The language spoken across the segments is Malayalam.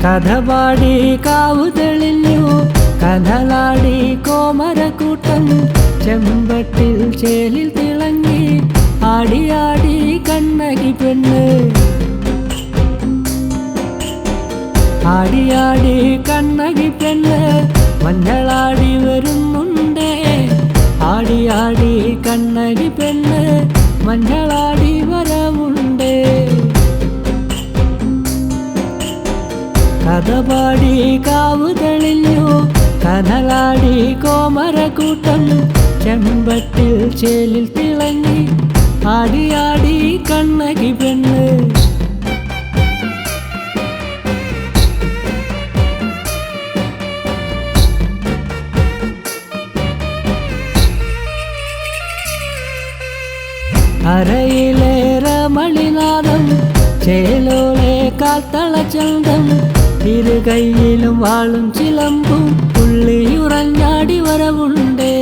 കഥപാടി കാവു തെളിഞ്ഞു കഥലാടി കോമരക്കൂട്ടം ചെമ്പട്ടിൽ ചേലിൽ തിളങ്ങി ആടിയാടി കണ്ണകി പെണ്ണ് ആടിയാടി കണ്ണകി പെണ്ണ് മഞ്ഞളാടി വരുന്നുണ്ടേ ആടിയാടി കണ്ണകി പെണ്ണ് മഞ്ഞളാടി വരവുണ്ടേ കഥപാടി കാവു തെളിഞ്ഞു കഥലാടി കോമരക്കൂട്ടം ചെമ്പട്ടിൽ ചേലിൽ തിളങ്ങി ആടിയാടി കണ്ണകി പെണ്ണ് അരയിലേറെ മണിനാദം ചേലോലെ കാത്തളച്ചന്തം ഇരു കൈയിലും വാളും ചിലമ്പും പുള്ളിയുറഞ്ഞാടി വരവുണ്ടേ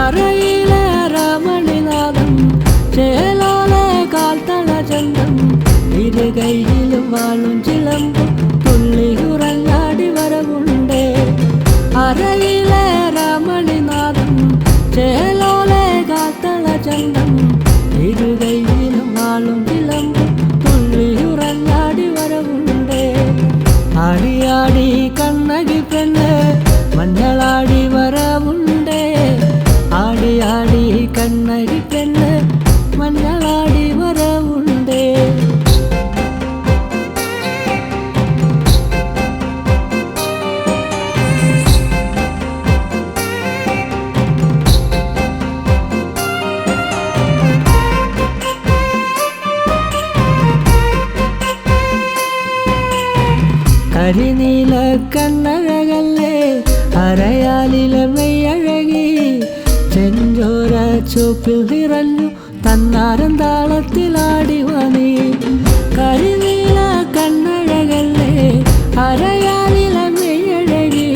അരയിലേറെ മണിനാദം ചേലോലെ കാത്തളച്ചന്തം ഇരു കൈയിലും വാളും ചിലമ്പും പുള്ളിയുറഞ്ഞാടി വരവുണ്ടേ അരയിലേറെ മണിനാദം ചേലോലെ കാത്തളച്ചന്തം ഇരു കൈയിലും വാളും ചിലമ്പും പുള്ളിയുറഞ്ഞാടി വരവുണ്ടേ ആടിയാടി കണ്ണകി പെണ്ണ് മഞ്ഞളാടി വരവുണ്ടേ ആടിയാടി കണ്ണകി പെണ്ണ് മഞ്ഞളാടി വരവുണ്ടേ കരിനീല കണ്ണഴകല്ലേ അരയാലിലെ മെയ്യഴകി ചെഞ്ചോര ചുവപ്പിൽ നിറഞ്ഞു തന്നാരം താളത്തിലാടി വനി കരിനീല കണ്ണഴകല്ലേ അരയാലിലെ മെയ്യഴകി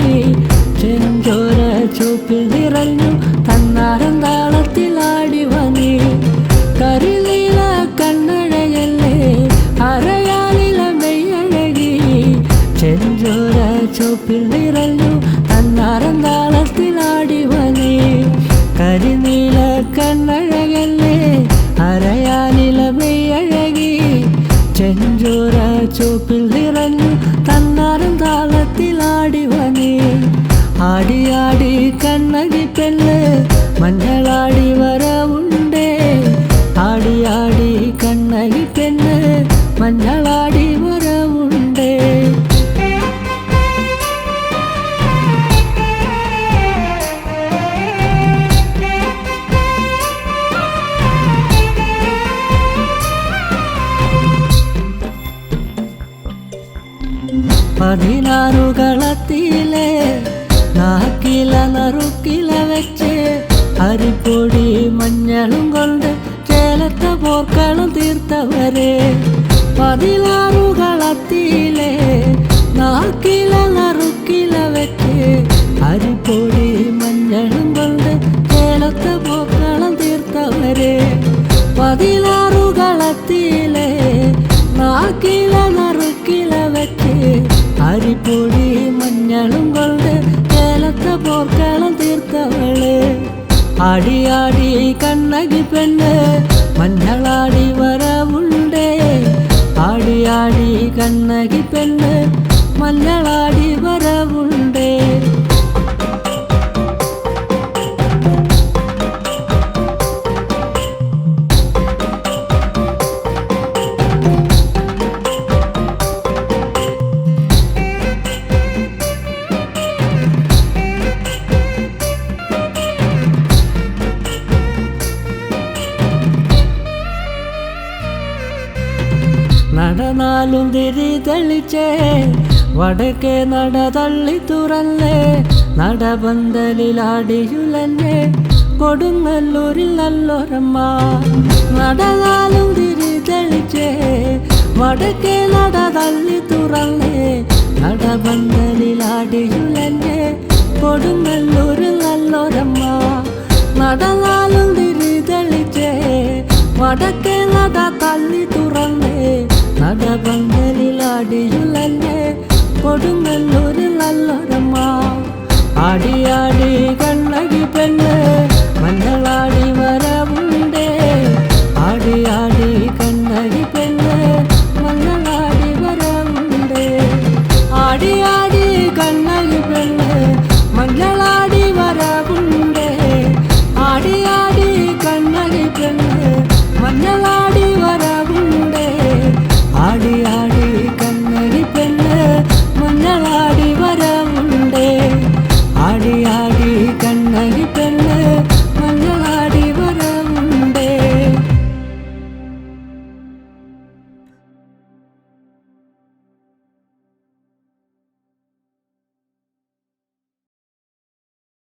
ചെഞ്ചോര ചുവപ്പിൽ നിറഞ്ഞു തന്നാരം താളത്തിലാടി വനി കരിനീല കണ്ണഴകല്ലേ അരയാലിലെ മെയ്യഴകി ചെഞ്ചോര ചുവപ്പിൽ നിറഞ്ഞു തന്നാരം താളത്തിലാടി വനി കരിനീല കണ്ണഴകല്ലേ അരയാലിലെ മെയ്യഴകി ചെഞ്ചോര ചുവപ്പിൽ നിറഞ്ഞു തന്നാരം താളത്തിലാടി വനി ആടിയാടി കണ്ണകി പെണ്ണ് മഞ്ഞളാടി വരവുണ്ടേ ആടിയാടി കണ്ണകി പെണ്ണ് മഞ്ഞളാടി വരവുണ്ടേ പതിനാറുകളത്തിലെ നാക്കില നറുക്കില വെച്ച് അരിപ്പൊടി മഞ്ഞളും കൊണ്ട് ചേലത്ത പോർക്കളും തീർത്തവരെ പതിനാറുകളത്തിലെ നാക്കില നറുക്കില വെച്ച് അരിപ്പൊടി മഞ്ഞളും കൊണ്ട് ചേലത്ത പോർക്കളും തീർത്തവരെ പതിനാറുകളത്തിലെ നാക്കില നറുക്കില വെച്ച് അരിപ്പൊടി മഞ്ഞളും കൊണ്ട് ചേലത്ത പോർക്കളം തീർത്തവള് ആടിയാടി കണ്ണകി പെണ്ണ് മഞ്ഞളാടി വരവുണ്ടേ ആടിയാടി കണ്ണകി പെണ്ണ് മഞ്ഞളാടി വരവുണ്ടേ നടനാലും തിരി തെളിച്ചേ വടക്കേ നട തള്ളി തുറന്നേ നടപന്തലിലാടിയുലഞ്ഞേ കൊടുങ്ങല്ലൂരിൽ നല്ലൊരമ്മ നടനാലും തിരി തെളിച്ചേ വടക്കേ നട തള്ളി തുറന്നേ നടപന്തലിലാടിയുലഞ്ഞേ കൊടുങ്ങല്ലൂരിൽ നല്ലൊരമ്മ നടനാലും തിരി തെളിച്ചേ വടക്കേ നട തള്ളി തുറന്നേ നടപന്തലിലാടിയുലഞ്ഞേ കൊടുങ്ങല്ലൂരിൽ നല്ലൊരമ്മ ആടിയാടി കണ്ണകി പെണ്ണ് മഞ്ഞളാടി വരവുണ്ടേ ആടിയാടി കണ്ണകി പെണ്ണ് മഞ്ഞളാടി വരവുണ്ടേ ആടിയാടി കണ്ണകി പെണ്ണ് മഞ്ഞളാടി വരവുണ്ടേ ആടിയാടി കണ്ണകി പെണ്ണ് മഞ്ഞളാടി വരവുണ്ടേ ആടിയാടി കണ്ണകി പെണ്ണ് മഞ്ഞളാടി വരവുണ്ടേ ആടിയാടി കണ്ണകി പെണ്ണ്